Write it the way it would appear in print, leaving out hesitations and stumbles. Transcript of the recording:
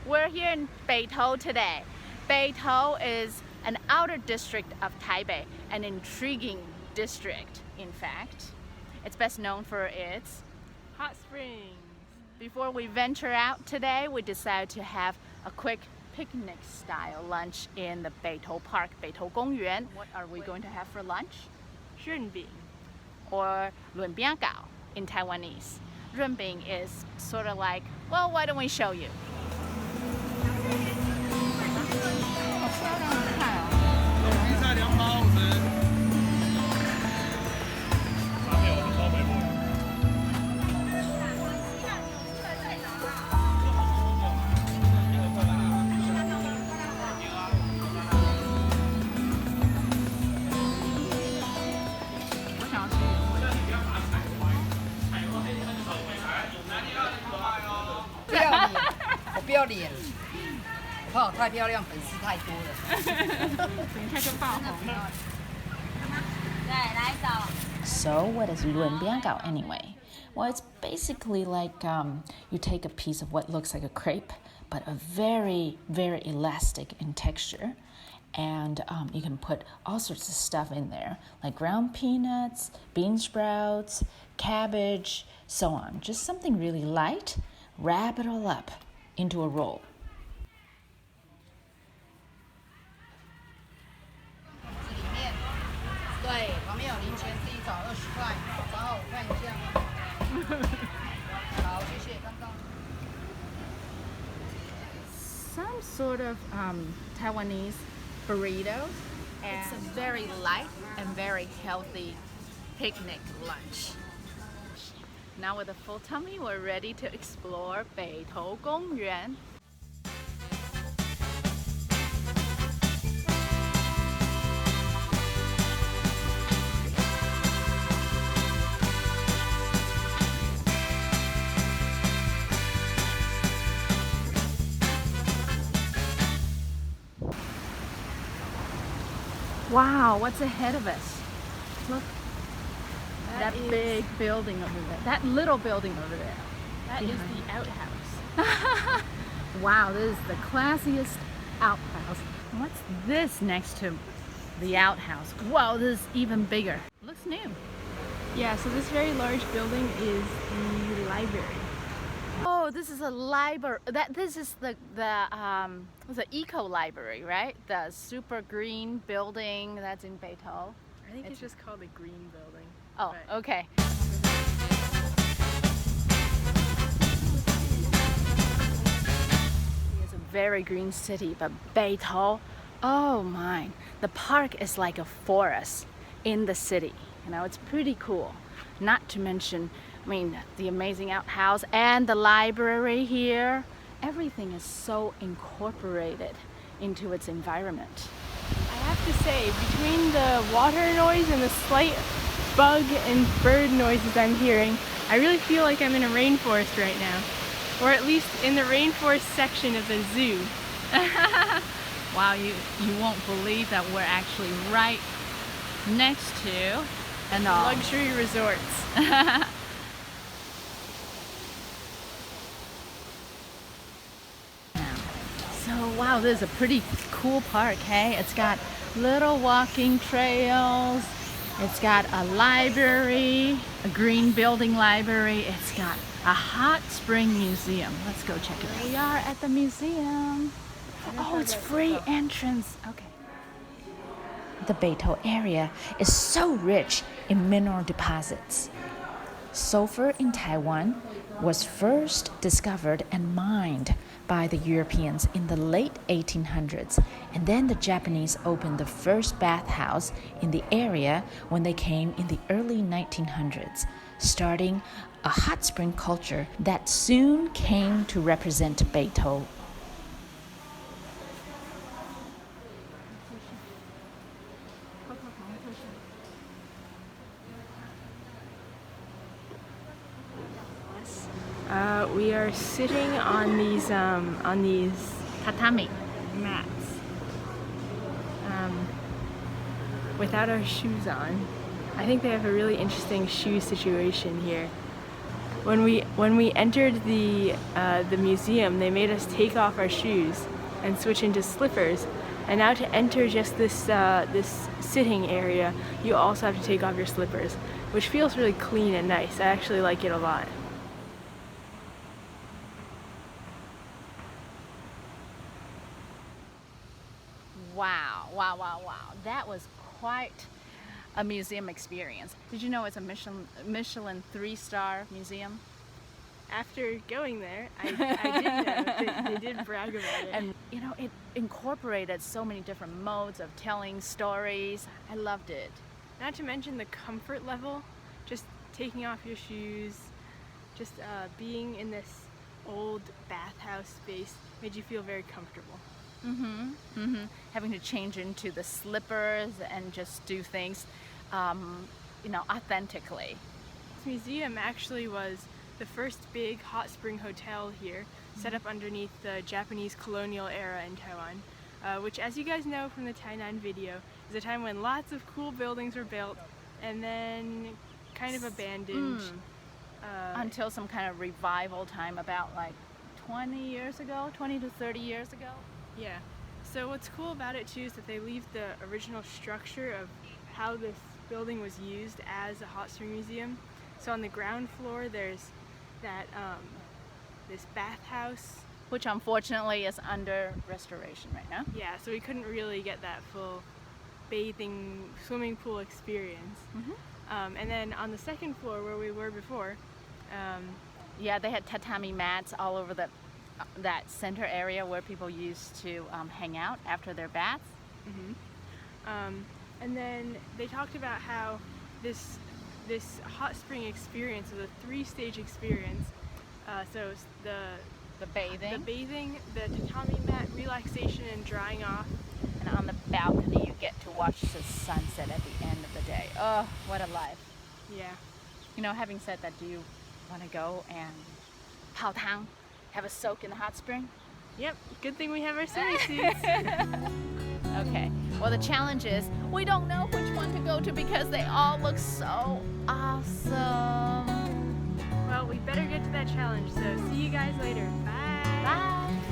We're here in Beitou today. Beitou is an outer district of Taipei, an intriguing district, in fact. It's best known for its hot springs. Before we venture out today, we decided to have a quick picnic style lunch in the Beitou Park, Beitou Gongyuan. What are we going to have for lunch? 润饼 or 润饼糕 in Taiwanese. 润饼 is sort of like, well, why don't we show you? So what is 润饼糕 anyway? Well, it's basically like you take a piece of what looks like a crepe, but a very, very elastic in texture. And you can put all sorts of stuff in there, like ground peanuts, bean sprouts, cabbage, so on. Just something really light. Wrap it all up into a roll. Some sort of Taiwanese burritos. It's a very light and very healthy picnic lunch. Now with a full tummy, we're ready to explore Beitou Gongyuan. Wow, what's ahead of us? Look, that big building over there. That little building over there. That is the outhouse. Wow, this is the classiest outhouse. What's this next to the outhouse? Whoa, this is even bigger. Looks new. Yeah, so this very large building is the library. Oh, this is a library. This is the eco library, right? The super green building that's in Beitou. I think it's just called the Green Building. Oh, okay. It's a very green city, but Beitou, oh my, the park is like a forest in the city. You know, it's pretty cool. Not to mention, I mean, the amazing outhouse and the library here. Everything is so incorporated into its environment. I have to say, between the water noise and the slight bug and bird noises I'm hearing, I really feel like I'm in a rainforest right now. Or at least in the rainforest section of the zoo. Wow, you won't believe that we're actually right next to an luxury resorts. So wow, this is a pretty cool park, hey? It's got little walking trails. It's got a library, a green building library. It's got a hot spring museum. Let's go check it out. We are at the museum. Oh, it's free entrance. Okay. The Beitou area is so rich in mineral deposits. Sulfur in Taiwan was first discovered and mined by the Europeans in the late 1800s, and then the Japanese opened the first bathhouse in the area when they came in the early 1900s, starting a hot spring culture that soon came to represent Beitou. We are sitting on these Tatami mats without our shoes on. I think they have a really interesting shoe situation here. when we entered the museum, they made us take off our shoes and switch into slippers. And now to enter just this this sitting area, you also have to take off your slippers, which feels really clean and nice. I actually like it a lot. Wow, wow, wow, wow. That was quite a museum experience. Did you know it's a Michelin 3-star museum? After going there, I did know. They did brag about it. And you know, it incorporated so many different modes of telling stories. I loved it. Not to mention the comfort level, just taking off your shoes, just being in this old bathhouse space made you feel very comfortable. Having to change into the slippers and just do things, you know, authentically. This museum actually was the first big hot spring hotel here, set up underneath the Japanese colonial era in Taiwan, which, as you guys know from the Tainan video, is a time when lots of cool buildings were built and then kind of abandoned. Until some kind of revival time about like 20 years ago, 20 to 30 years ago. Yeah. So what's cool about it too is that they leave the original structure of how this building was used as a hot spring museum. So on the ground floor there's that this bathhouse, which unfortunately is under restoration right now. Yeah, so we couldn't really get that full bathing, swimming pool experience. And then on the second floor where we were before, yeah, they had tatami mats all over that center area where people used to hang out after their baths. And then they talked about how this hot spring experience is a 3-stage experience. So it's the bathing, the tatami mat, relaxation and drying off. And on the balcony you get to watch the sunset at the end of the day. Oh, what a life. Yeah. You know, having said that, do you want to go and pao tang, have a soak in the hot spring? Yep, good thing we have our swimming suits. Okay, well the challenge is we don't know which one to go to because they all look so awesome. Well, we better get to that challenge, so see you guys later. Bye! Bye!